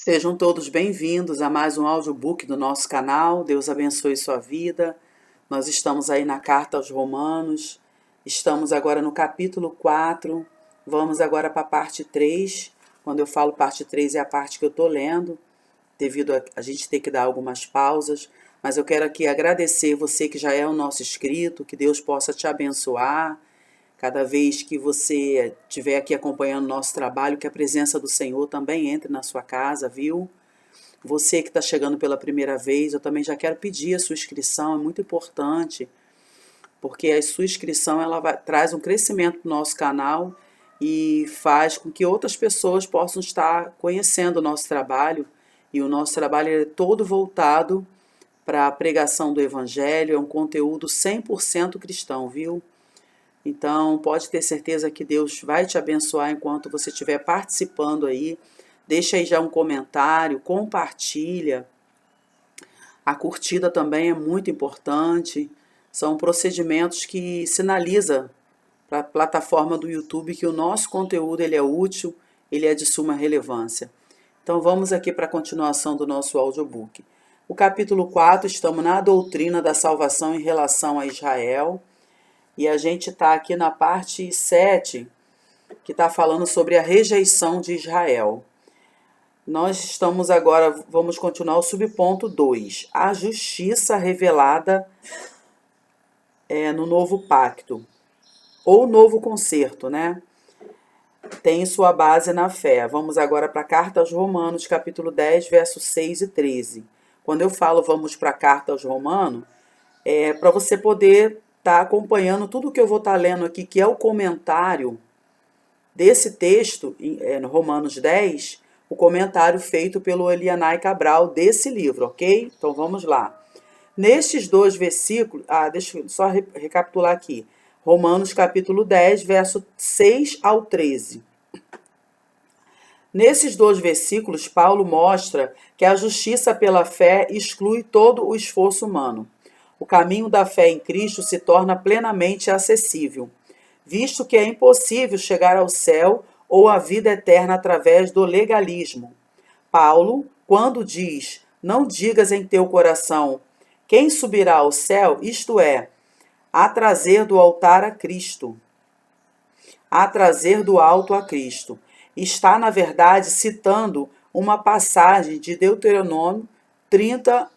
Sejam todos bem-vindos a mais um audiobook do nosso canal. Deus abençoe sua vida. Nós estamos aí na carta aos Romanos. Estamos agora no capítulo 4. Vamos agora para a parte 3. Quando eu falo parte 3 é a parte que eu estou lendo, devido a gente ter que dar algumas pausas. Mas eu quero aqui agradecer você que já é o nosso inscrito, que Deus possa te abençoar. Cada vez que você estiver aqui acompanhando o nosso trabalho, que a presença do Senhor também entre na sua casa, viu? Você que está chegando pela primeira vez, eu também já quero pedir a sua inscrição, é muito importante, porque a sua inscrição traz um crescimento no nosso canal e faz com que outras pessoas possam estar conhecendo o nosso trabalho. E o nosso trabalho é todo voltado para a pregação do Evangelho, é um conteúdo 100% cristão, viu? Então, pode ter certeza que Deus vai te abençoar enquanto você estiver participando aí. Deixa aí já um comentário, compartilha. A curtida também é muito importante. São procedimentos que sinalizam para a plataforma do YouTube que o nosso conteúdo ele é útil, ele é de suma relevância. Então, vamos aqui para a continuação do nosso audiobook. O capítulo 4, estamos na doutrina da salvação em relação a Israel. E a gente está aqui na parte 7, que está falando sobre a rejeição de Israel. Nós estamos agora, vamos continuar o subponto 2. A justiça revelada no novo pacto, ou novo concerto, né? Tem sua base na fé. Vamos agora para a carta aos Romanos, capítulo 10, versos 6 e 13. Quando eu falo vamos para a carta aos Romanos, é para você poder tá acompanhando tudo que eu vou estar lendo aqui, que é o comentário desse texto, no Romanos 10, o comentário feito pelo Elianai Cabral desse livro, ok? Então vamos lá. Nestes dois versículos, deixa eu só recapitular aqui. Romanos capítulo 10, verso 6 ao 13. Nesses dois versículos, Paulo mostra que a justiça pela fé exclui todo o esforço humano. O caminho da fé em Cristo se torna plenamente acessível, visto que é impossível chegar ao céu ou à vida eterna através do legalismo. Paulo, quando diz, não digas em teu coração, quem subirá ao céu, isto é, a trazer do altar a Cristo, a trazer do alto a Cristo, está, na verdade, citando uma passagem de Deuteronômio 30,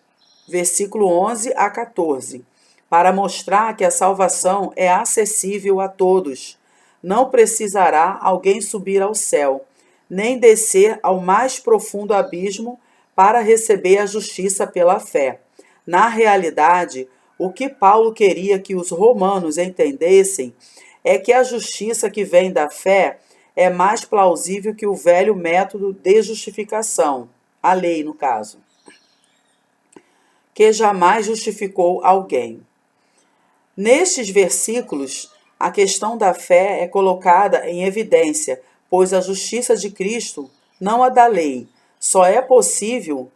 versículo 11 a 14, para mostrar que a salvação é acessível a todos. Não precisará alguém subir ao céu, nem descer ao mais profundo abismo para receber a justiça pela fé. Na realidade, o que Paulo queria que os romanos entendessem é que a justiça que vem da fé é mais plausível que o velho método de justificação, a lei, no caso, que jamais justificou alguém. Nestes versículos, a questão da fé é colocada em evidência, pois a justiça de Cristo, não a da lei, só é possível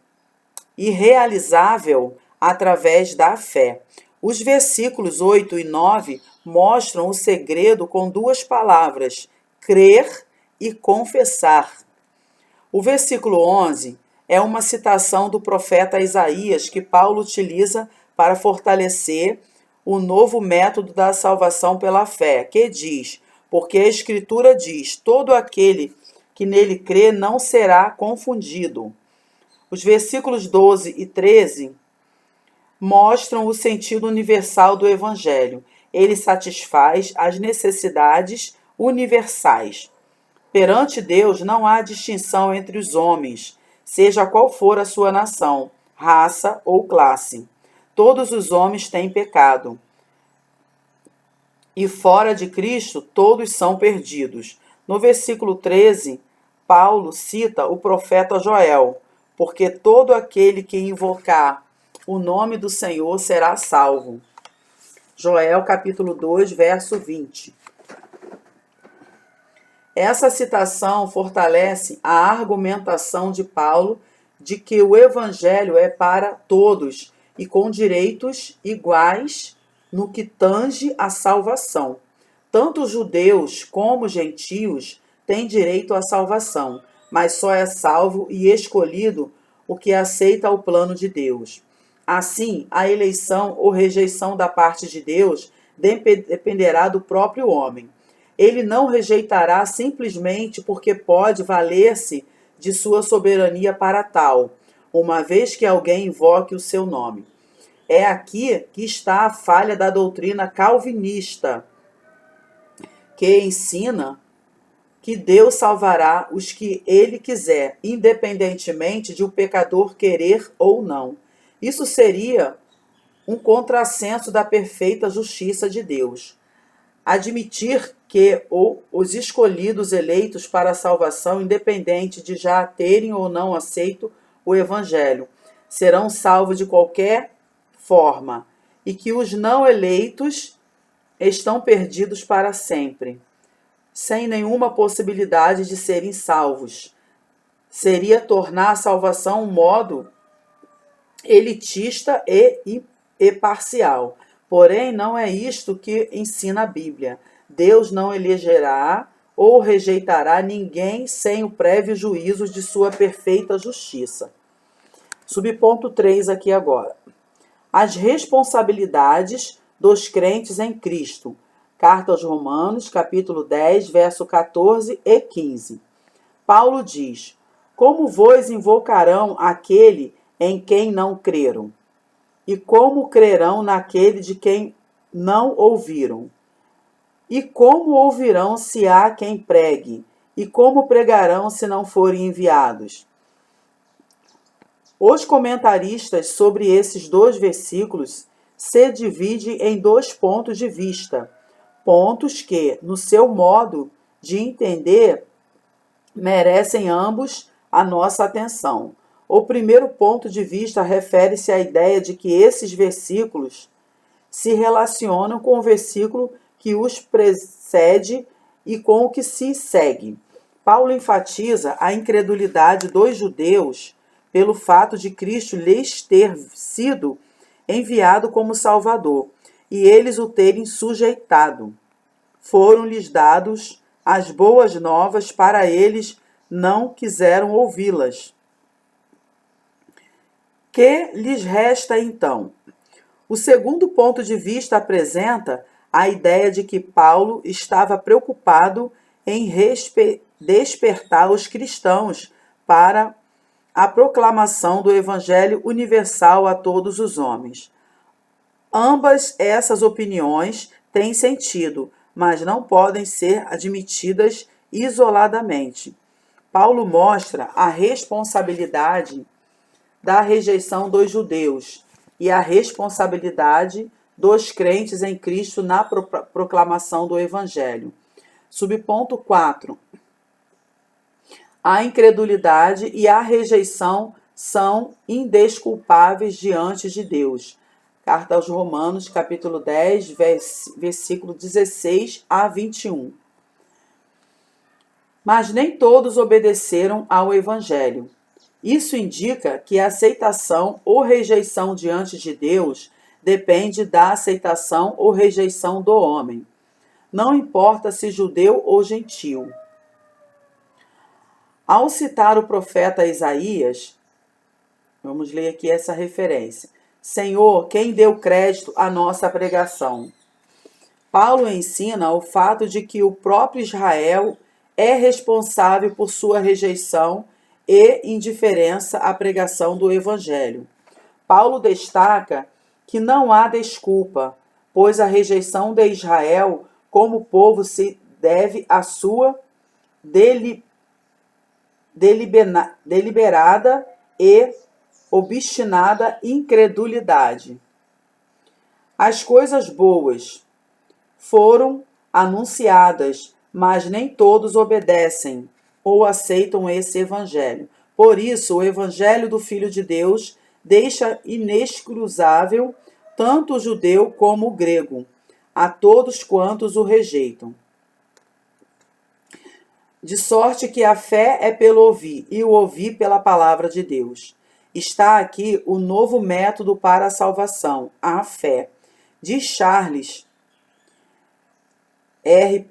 e realizável através da fé. Os versículos 8 e 9 mostram o segredo com duas palavras, crer e confessar. O versículo 11 é uma citação do profeta Isaías que Paulo utiliza para fortalecer o novo método da salvação pela fé, que diz, porque a Escritura diz, todo aquele que nele crê não será confundido. Os versículos 12 e 13 mostram o sentido universal do Evangelho. Ele satisfaz as necessidades universais. Perante Deus não há distinção entre os homens, seja qual for a sua nação, raça ou classe. Todos os homens têm pecado. E fora de Cristo, todos são perdidos. No versículo 13, Paulo cita o profeta Joel, porque todo aquele que invocar o nome do Senhor será salvo. Joel capítulo 2, verso 20. Essa citação fortalece a argumentação de Paulo de que o Evangelho é para todos e com direitos iguais no que tange à salvação. Tanto judeus como gentios têm direito à salvação, mas só é salvo e escolhido o que aceita o plano de Deus. Assim, a eleição ou rejeição da parte de Deus dependerá do próprio homem. Ele não rejeitará simplesmente porque pode valer-se de sua soberania para tal, uma vez que alguém invoque o seu nome. É aqui que está a falha da doutrina calvinista, que ensina que Deus salvará os que ele quiser, independentemente de o pecador querer ou não. Isso seria um contrassenso da perfeita justiça de Deus. Admitir que os escolhidos eleitos para a salvação, independente de já terem ou não aceito o Evangelho, serão salvos de qualquer forma, e que os não eleitos estão perdidos para sempre, sem nenhuma possibilidade de serem salvos. Seria tornar a salvação um modo elitista e parcial. Porém, não é isto que ensina a Bíblia. Deus não elegerá ou rejeitará ninguém sem o prévio juízo de sua perfeita justiça. Subponto 3 aqui agora. As responsabilidades dos crentes em Cristo. Carta aos Romanos, capítulo 10, verso 14 e 15. Paulo diz: como vos invocarão aquele em quem não creram? E como crerão naquele de quem não ouviram? E como ouvirão se há quem pregue? E como pregarão se não forem enviados? Os comentaristas sobre esses dois versículos se dividem em dois pontos de vista, pontos que, no seu modo de entender, merecem ambos a nossa atenção. O primeiro ponto de vista refere-se à ideia de que esses versículos se relacionam com o versículo que os precede e com o que se segue. Paulo enfatiza a incredulidade dos judeus pelo fato de Cristo lhes ter sido enviado como Salvador e eles o terem sujeitado. Foram-lhes dados as boas novas, para eles não quiseram ouvi-las. Que lhes resta então? O segundo ponto de vista apresenta a ideia de que Paulo estava preocupado em despertar os cristãos para a proclamação do Evangelho universal a todos os homens. Ambas essas opiniões têm sentido, mas não podem ser admitidas isoladamente. Paulo mostra a responsabilidade da rejeição dos judeus e a responsabilidade dos crentes em Cristo na proclamação do Evangelho. Subponto 4. A incredulidade e a rejeição são indesculpáveis diante de Deus. Carta aos Romanos, capítulo 10, versículo 16 a 21. Mas nem todos obedeceram ao Evangelho. Isso indica que a aceitação ou rejeição diante de Deus depende da aceitação ou rejeição do homem. Não importa se judeu ou gentil. Ao citar o profeta Isaías, vamos ler aqui essa referência. Senhor, quem deu crédito à nossa pregação? Paulo ensina o fato de que o próprio Israel é responsável por sua rejeição e indiferença à pregação do Evangelho. Paulo destaca que não há desculpa, pois a rejeição de Israel como povo se deve à sua deliberada e obstinada incredulidade. As coisas boas foram anunciadas, mas nem todos obedecem ou aceitam esse evangelho. Por isso, o evangelho do Filho de Deus deixa inexcusável tanto o judeu como o grego, a todos quantos o rejeitam. De sorte que a fé é pelo ouvir, e o ouvir pela palavra de Deus. Está aqui o novo método para a salvação, a fé. Diz Charles R.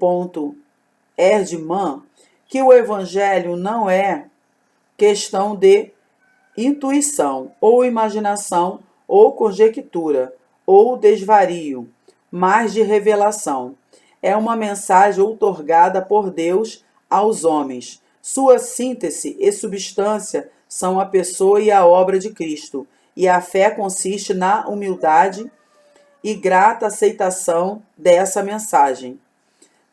Erdmann que o evangelho não é questão de intuição, ou imaginação, ou conjectura, ou desvario, mas de revelação. É uma mensagem outorgada por Deus aos homens. Sua síntese e substância são a pessoa e a obra de Cristo, e a fé consiste na humildade e grata aceitação dessa mensagem.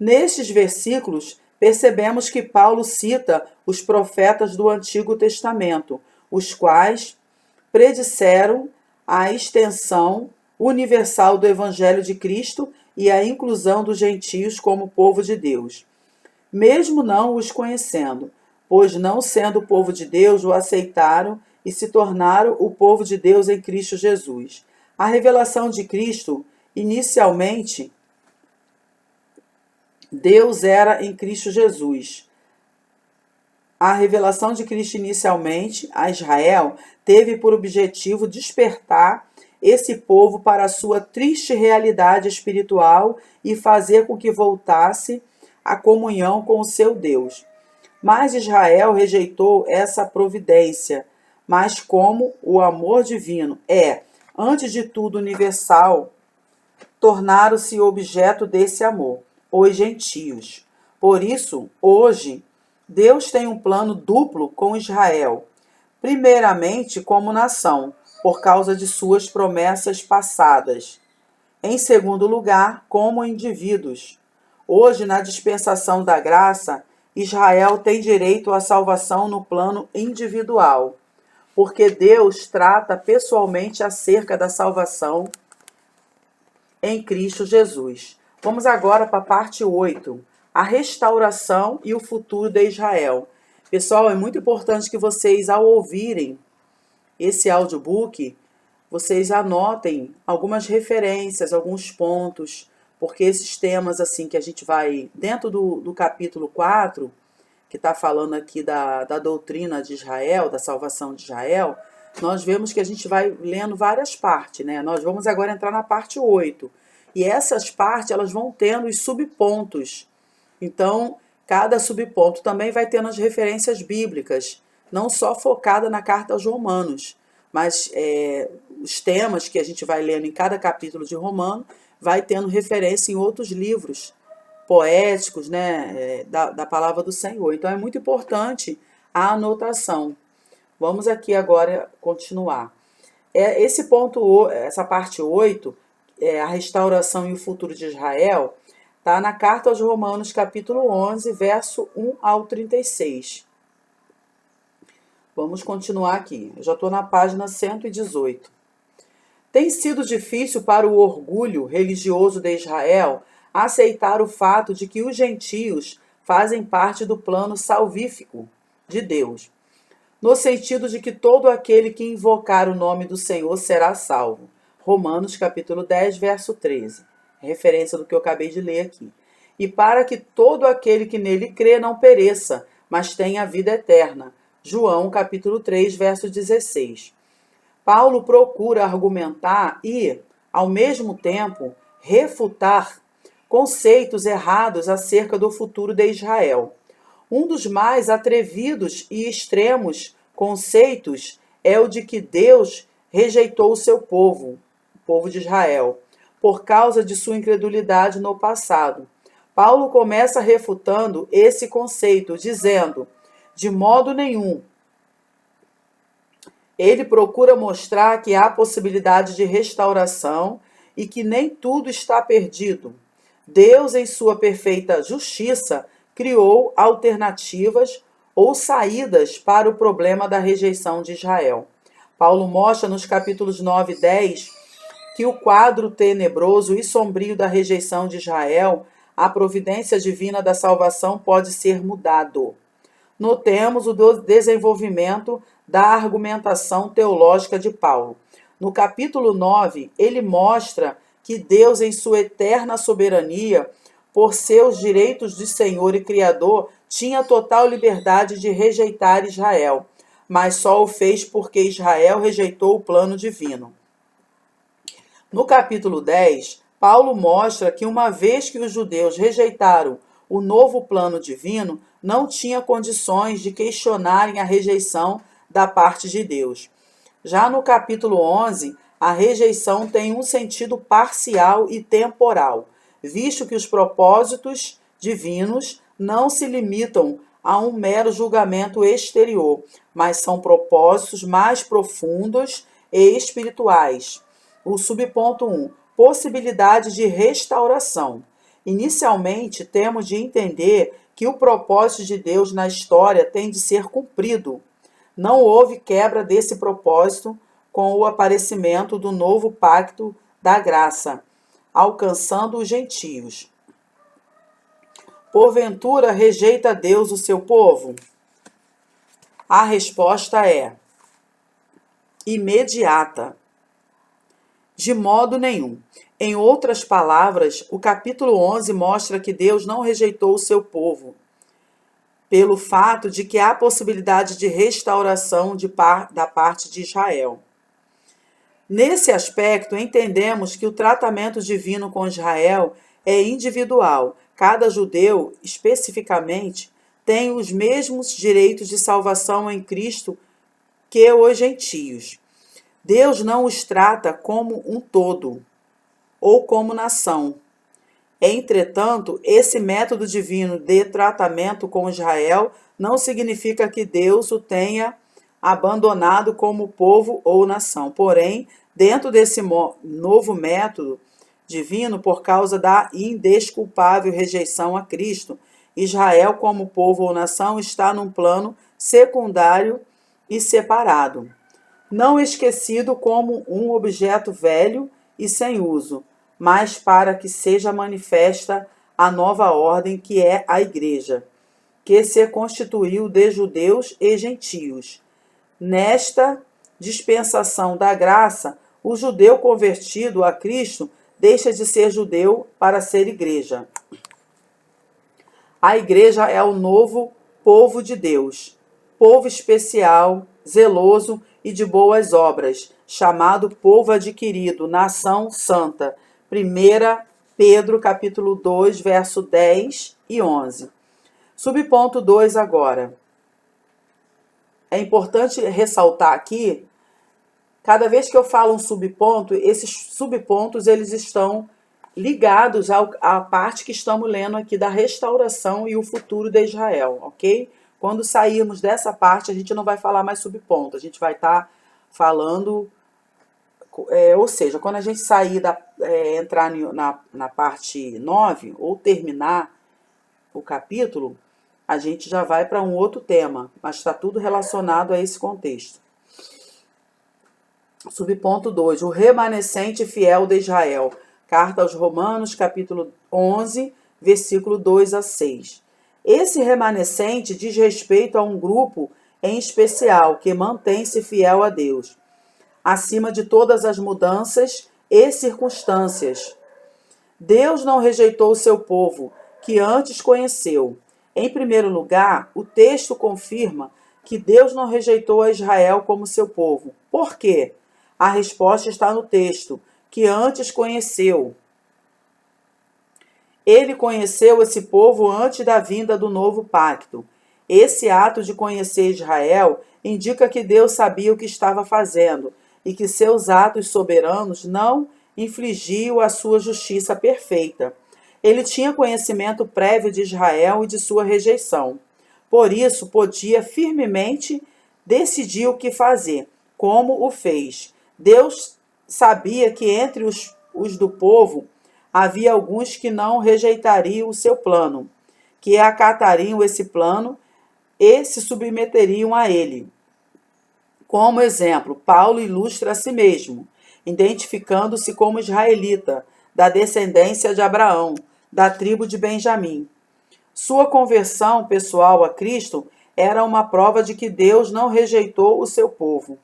Nestes versículos, percebemos que Paulo cita os profetas do Antigo Testamento, os quais predisseram a extensão universal do Evangelho de Cristo e a inclusão dos gentios como povo de Deus, mesmo não os conhecendo, pois, não sendo povo de Deus, o aceitaram e se tornaram o povo de Deus em Cristo Jesus. A revelação de Cristo, inicialmente, Deus era em Cristo Jesus. A revelação de Cristo inicialmente a Israel teve por objetivo despertar esse povo para a sua triste realidade espiritual e fazer com que voltasse à comunhão com o seu Deus. Mas Israel rejeitou essa providência, mas como o amor divino é, antes de tudo, universal, tornaram-se objeto desse amor, os gentios. Por isso, hoje, Deus tem um plano duplo com Israel. Primeiramente, como nação, por causa de suas promessas passadas. Em segundo lugar, como indivíduos. Hoje, na dispensação da graça, Israel tem direito à salvação no plano individual, porque Deus trata pessoalmente acerca da salvação em Cristo Jesus. Vamos agora para a parte 8, a restauração e o futuro de Israel. Pessoal, é muito importante que vocês, ao ouvirem esse audiobook, vocês anotem algumas referências, alguns pontos, porque esses temas assim que a gente vai, dentro do capítulo 4, que está falando aqui da doutrina de Israel, da salvação de Israel, nós vemos que a gente vai lendo várias partes, né? Nós vamos agora entrar na parte 8. E essas partes, elas vão tendo os subpontos. Então, cada subponto também vai tendo as referências bíblicas, não só focada na carta aos Romanos, mas os temas que a gente vai lendo em cada capítulo de Romano vai tendo referência em outros livros poéticos, né, da palavra do Senhor. Então, é muito importante a anotação. Vamos aqui agora continuar. Esse ponto, essa parte 8, a restauração e o futuro de Israel, está na carta aos Romanos, capítulo 11, verso 1 ao 36. Vamos continuar aqui. Eu já estou na página 118. Tem sido difícil para o orgulho religioso de Israel aceitar o fato de que os gentios fazem parte do plano salvífico de Deus, no sentido de que todo aquele que invocar o nome do Senhor será salvo. Romanos capítulo 10, verso 13. Referência do que eu acabei de ler aqui. E para que todo aquele que nele crê não pereça, mas tenha vida eterna. João capítulo 3, verso 16. Paulo procura argumentar e, ao mesmo tempo, refutar conceitos errados acerca do futuro de Israel. Um dos mais atrevidos e extremos conceitos é o de que Deus rejeitou o seu povo, o povo de Israel, por causa de sua incredulidade no passado. Paulo começa refutando esse conceito, dizendo, de modo nenhum. Ele procura mostrar que há possibilidade de restauração e que nem tudo está perdido. Deus, em sua perfeita justiça, criou alternativas ou saídas para o problema da rejeição de Israel. Paulo mostra nos capítulos 9 e 10 que o quadro tenebroso e sombrio da rejeição de Israel, a providência divina da salvação pode ser mudado. Notemos o desenvolvimento da argumentação teológica de Paulo. No capítulo 9, ele mostra que Deus, em sua eterna soberania, por seus direitos de Senhor e Criador, tinha total liberdade de rejeitar Israel, mas só o fez porque Israel rejeitou o plano divino. No capítulo 10, Paulo mostra que uma vez que os judeus rejeitaram o novo plano divino, não tinha condições de questionarem a rejeição da parte de Deus. Já no capítulo 11, a rejeição tem um sentido parcial e temporal, visto que os propósitos divinos não se limitam a um mero julgamento exterior, mas são propósitos mais profundos e espirituais. O subponto 1, possibilidade de restauração. Inicialmente, temos de entender que o propósito de Deus na história tem de ser cumprido. Não houve quebra desse propósito com o aparecimento do novo pacto da graça, alcançando os gentios. Porventura rejeita Deus o seu povo? A resposta é imediata. De modo nenhum. Em outras palavras, o capítulo 11 mostra que Deus não rejeitou o seu povo, pelo fato de que há possibilidade de restauração da parte de Israel. Nesse aspecto, entendemos que o tratamento divino com Israel é individual. Cada judeu, especificamente, tem os mesmos direitos de salvação em Cristo que os gentios. Deus não os trata como um todo ou como nação. Entretanto, esse método divino de tratamento com Israel não significa que Deus o tenha abandonado como povo ou nação. Porém, dentro desse novo método divino, por causa da indesculpável rejeição a Cristo, Israel, como povo ou nação, está num plano secundário e separado, não esquecido como um objeto velho e sem uso, mas para que seja manifesta a nova ordem que é a Igreja, que se constituiu de judeus e gentios. Nesta dispensação da graça, o judeu convertido a Cristo deixa de ser judeu para ser igreja. A igreja é o novo povo de Deus, povo especial, zeloso e de boas obras, chamado povo adquirido, nação santa. 1 Pedro, capítulo 2, verso 10 e 11. Subponto 2 agora. É importante ressaltar aqui, cada vez que eu falo um subponto, esses subpontos eles estão ligados à parte que estamos lendo aqui da restauração e o futuro de Israel, ok? Quando sairmos dessa parte, a gente não vai falar mais subponto, a gente vai estar falando, ou seja, quando a gente sair, entrar na parte 9, ou terminar o capítulo, a gente já vai para um outro tema, mas está tudo relacionado a esse contexto. Subponto 2, o remanescente fiel de Israel. Carta aos Romanos, capítulo 11, versículo 2 a 6. Esse remanescente diz respeito a um grupo em especial que mantém-se fiel a Deus, acima de todas as mudanças e circunstâncias. Deus não rejeitou o seu povo, que antes conheceu. Em primeiro lugar, o texto confirma que Deus não rejeitou a Israel como seu povo. Por quê? A resposta está no texto, que antes conheceu. Ele conheceu esse povo antes da vinda do novo pacto. Esse ato de conhecer Israel indica que Deus sabia o que estava fazendo e que seus atos soberanos não infligiam a sua justiça perfeita. Ele tinha conhecimento prévio de Israel e de sua rejeição. Por isso, podia firmemente decidir o que fazer, como o fez. Deus sabia que entre os do povo havia alguns que não rejeitariam o seu plano, que acatariam esse plano e se submeteriam a ele. Como exemplo, Paulo ilustra a si mesmo, identificando-se como israelita, da descendência de Abraão, da tribo de Benjamim. Sua conversão pessoal a Cristo era uma prova de que Deus não rejeitou o seu povo.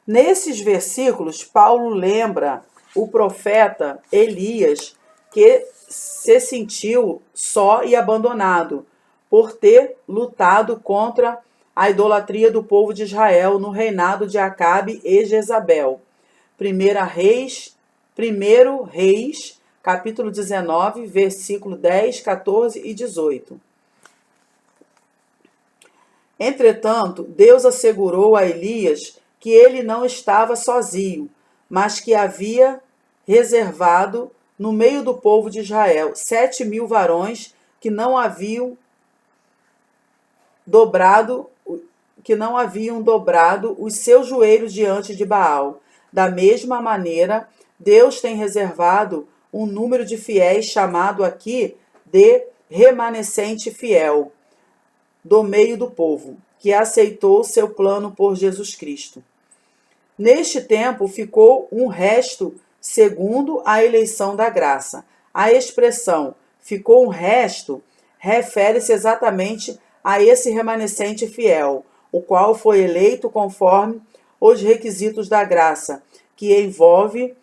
Nesses versículos, Paulo lembra o profeta Elias, que se sentiu só e abandonado por ter lutado contra a idolatria do povo de Israel no reinado de Acabe e Jezabel. 1 Reis, capítulo 19, versículo 10, 14 e 18. Entretanto, Deus assegurou a Elias que ele não estava sozinho, mas que havia reservado no meio do povo de Israel 7.000 varões que não haviam dobrado os seus joelhos diante de Baal. Da mesma maneira, Deus tem reservado um número de fiéis chamado aqui de remanescente fiel do meio do povo, que aceitou seu plano por Jesus Cristo. Neste tempo ficou um resto segundo a eleição da graça. A expressão ficou um resto refere-se exatamente a esse remanescente fiel, o qual foi eleito conforme os requisitos da graça, que envolve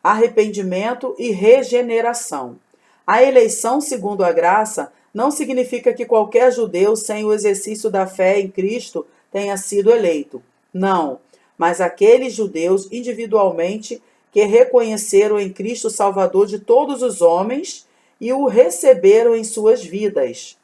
arrependimento e regeneração. A eleição segundo a graça não significa que qualquer judeu sem o exercício da fé em Cristo tenha sido eleito. Não, mas aqueles judeus individualmente que reconheceram em Cristo o Salvador de todos os homens e o receberam em suas vidas.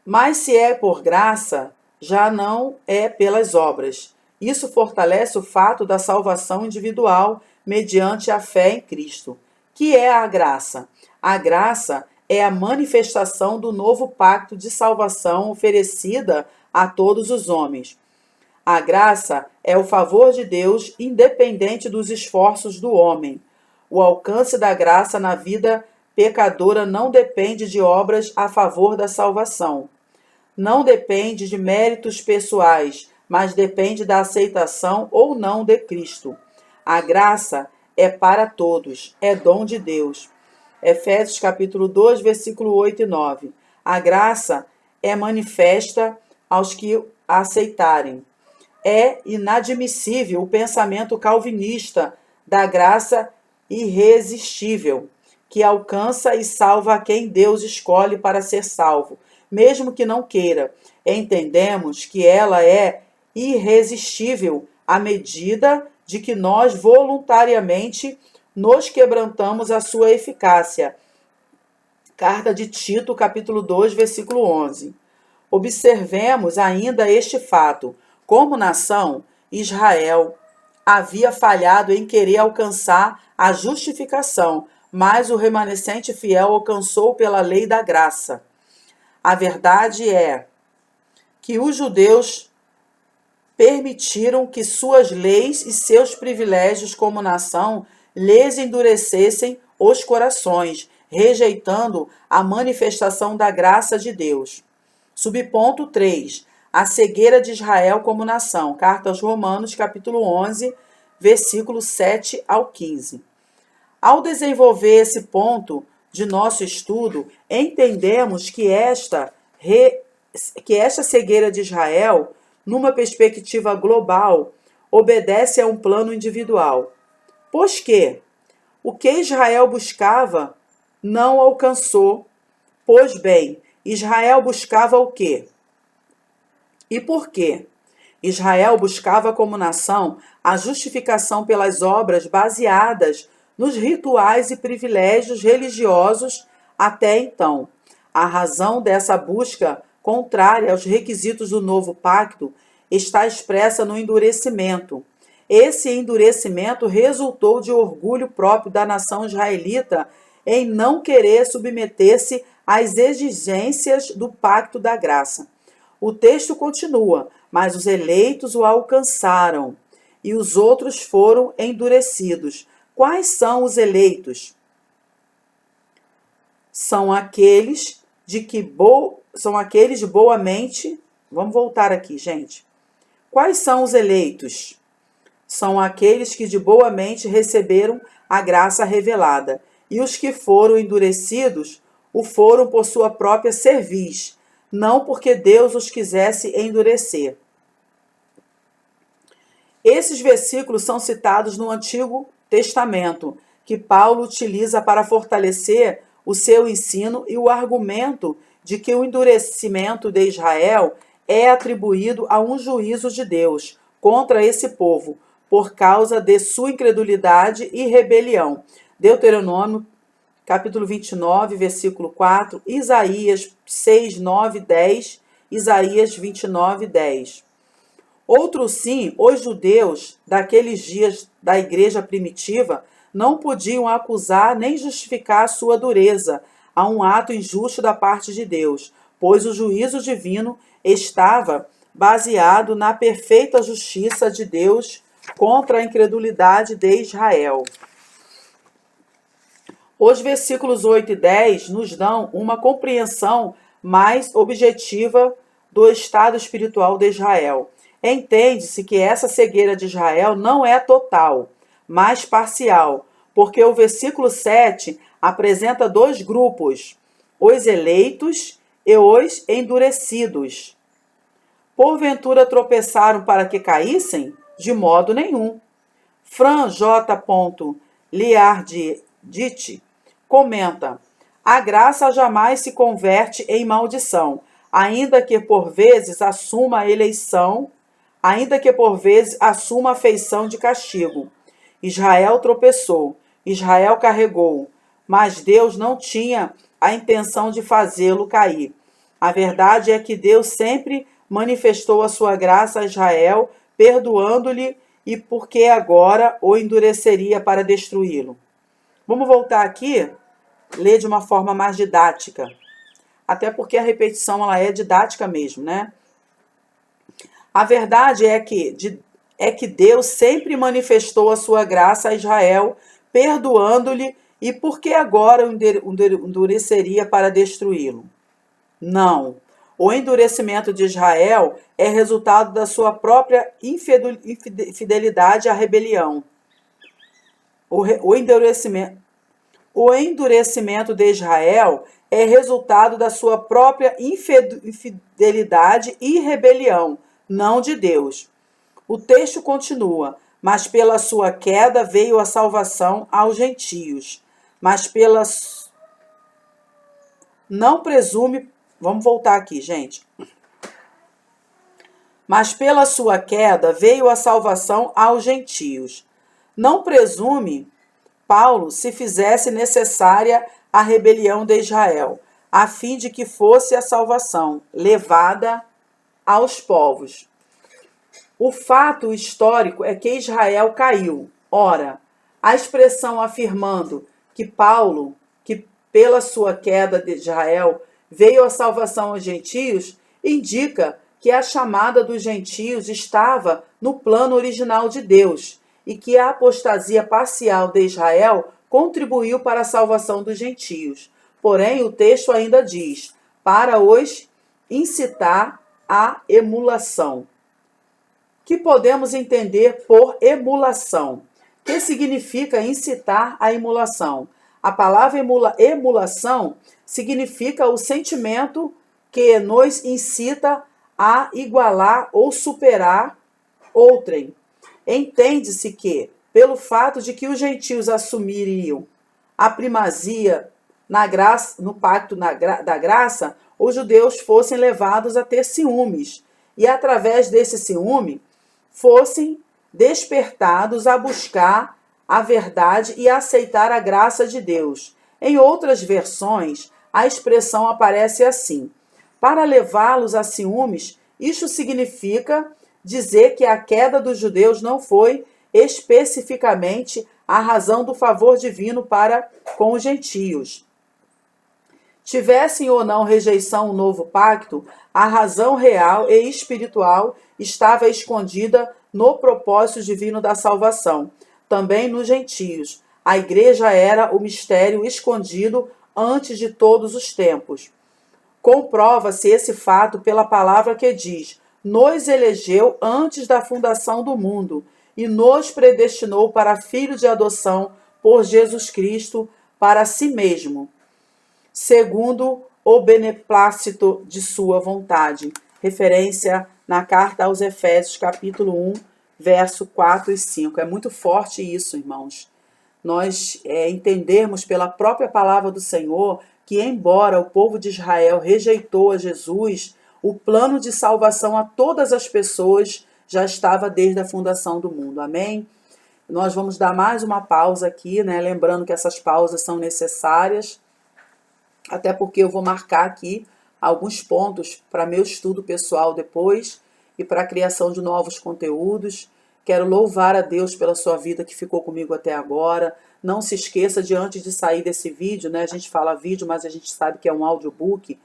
Mas se é por graça, já não é pelas obras. Isso fortalece o fato da salvação individual mediante a fé em Cristo. Que é a graça? A graça é a manifestação do novo pacto de salvação oferecida a todos os homens. A graça é o favor de Deus independente dos esforços do homem. O alcance da graça na vida pecadora não depende de obras a favor da salvação. Não depende de méritos pessoais, mas depende da aceitação ou não de Cristo. A graça é para todos, é dom de Deus. Efésios capítulo 2, versículo 8 e 9. A graça é manifesta aos que a aceitarem. É inadmissível o pensamento calvinista da graça irresistível, que alcança e salva a quem Deus escolhe para ser salvo, mesmo que não queira. Entendemos que ela é irresistível à medida de que nós voluntariamente nos quebrantamos à sua eficácia. Carta de Tito, capítulo 2, versículo 11. Observemos ainda este fato. Como nação, Israel havia falhado em querer alcançar a justificação, mas o remanescente fiel alcançou pela lei da graça. A verdade é que os judeus permitiram que suas leis e seus privilégios como nação lhes endurecessem os corações, rejeitando a manifestação da graça de Deus. Subponto 3. A cegueira de Israel como nação. Carta aos Romanos, capítulo 11, versículos 7 ao 15. Ao desenvolver esse ponto de nosso estudo, entendemos que esta cegueira de Israel, numa perspectiva global, obedece a um plano individual. Pois que o que Israel buscava não alcançou. Pois bem, Israel buscava o quê? E por quê? Israel buscava como nação a justificação pelas obras baseadas nos rituais e privilégios religiosos até então. A razão dessa busca contrária aos requisitos do novo pacto está expressa no endurecimento. Esse endurecimento resultou de orgulho próprio da nação israelita em não querer submeter-se às exigências do pacto da graça. O texto continua, mas os eleitos o alcançaram e os outros foram endurecidos. Quais são os eleitos? São aqueles de boa mente. Vamos voltar aqui, gente. Quais são os eleitos? São aqueles que de boa mente receberam a graça revelada, e os que foram endurecidos o foram por sua própria cerviz, não porque Deus os quisesse endurecer. Esses versículos são citados no Antigo Testamento, que Paulo utiliza para fortalecer o seu ensino e o argumento de que o endurecimento de Israel é atribuído a um juízo de Deus contra esse povo, por causa de sua incredulidade e rebelião. Deuteronômio, capítulo 29, versículo 4, Isaías 6, 9, 10 Isaías 29:10. Outro sim, os judeus daqueles dias da igreja primitiva não podiam acusar nem justificar sua dureza a um ato injusto da parte de Deus, pois o juízo divino estava baseado na perfeita justiça de Deus contra a incredulidade de Israel. Os versículos 8 e 10 nos dão uma compreensão mais objetiva do estado espiritual de Israel. Entende-se que essa cegueira de Israel não é total, mas parcial, porque o versículo 7 apresenta dois grupos, os eleitos e os endurecidos. Porventura tropeçaram para que caíssem? De modo nenhum. Fran J. Liarditi comenta: a graça jamais se converte em maldição, ainda que por vezes assuma a eleição, ainda que por vezes assuma a feição de castigo. Israel tropeçou, Israel carregou, mas Deus não tinha a intenção de fazê-lo cair. A verdade é que Deus sempre manifestou a sua graça a Israel, perdoando-lhe, e porque agora o endureceria para destruí-lo. Vamos voltar aqui, ler de uma forma mais didática. Até porque a repetição ela é didática mesmo, né? A verdade é que Deus sempre manifestou a sua graça a Israel, perdoando-lhe, e porque agora o endureceria para destruí-lo? Não. O endurecimento de Israel é resultado da sua própria infidelidade à rebelião. O endurecimento de Israel é resultado da sua própria infidelidade e rebelião, não de Deus. O texto continua: mas pela sua queda veio a salvação aos gentios. Não presume. Vamos voltar aqui, gente. Mas pela sua queda veio a salvação aos gentios. Não presume Paulo se fizesse necessária a rebelião de Israel, a fim de que fosse a salvação levada aos povos. O fato histórico é que Israel caiu. Ora, a expressão afirmando que pela sua queda de Israel, veio a salvação aos gentios, indica que a chamada dos gentios estava no plano original de Deus e que a apostasia parcial de Israel contribuiu para a salvação dos gentios. Porém, o texto ainda diz: para os incitar à emulação. Que podemos entender por emulação? Que significa incitar à emulação? A palavra emulação significa o sentimento que nos incita a igualar ou superar outrem. Entende-se que, pelo fato de que os gentios assumiriam a primazia no pacto da graça, os judeus fossem levados a ter ciúmes, e através desse ciúme fossem despertados a buscar a verdade e a aceitar a graça de Deus. Em outras versões, a expressão aparece assim: para levá-los a ciúmes, isto significa dizer que a queda dos judeus não foi especificamente a razão do favor divino para com os gentios. Tivessem ou não rejeição ao novo pacto, a razão real e espiritual estava escondida no propósito divino da salvação. Também nos gentios, a igreja era o mistério escondido antes de todos os tempos. Comprova-se esse fato pela palavra que diz: nos elegeu antes da fundação do mundo e nos predestinou para filho de adoção por Jesus Cristo para si mesmo, segundo o beneplácito de sua vontade. Referência na carta aos Efésios, capítulo 1, verso 4 e 5. É muito forte isso, irmãos. Nós entendermos pela própria palavra do Senhor que, embora o povo de Israel rejeitou a Jesus, o plano de salvação a todas as pessoas já estava desde a fundação do mundo. Amém? Nós vamos dar mais uma pausa aqui, né? Lembrando que essas pausas são necessárias, até porque eu vou marcar aqui alguns pontos para meu estudo pessoal depois e para a criação de novos conteúdos. Quero louvar a Deus pela sua vida que ficou comigo até agora. Não se esqueça de, antes de sair desse vídeo, né? A gente fala vídeo, mas a gente sabe que é um audiobook.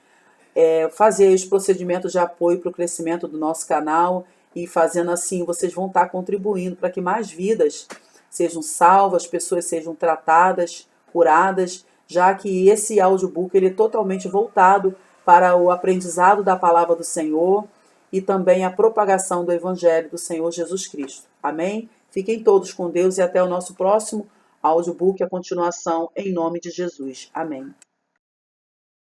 Fazer os procedimentos de apoio para o crescimento do nosso canal, e fazendo assim vocês vão estar contribuindo para que mais vidas sejam salvas, pessoas sejam tratadas, curadas, já que esse audiobook ele é totalmente voltado para o aprendizado da palavra do Senhor e também a propagação do Evangelho do Senhor Jesus Cristo. Amém? Fiquem todos com Deus e até o nosso próximo audiobook, a continuação, em nome de Jesus. Amém.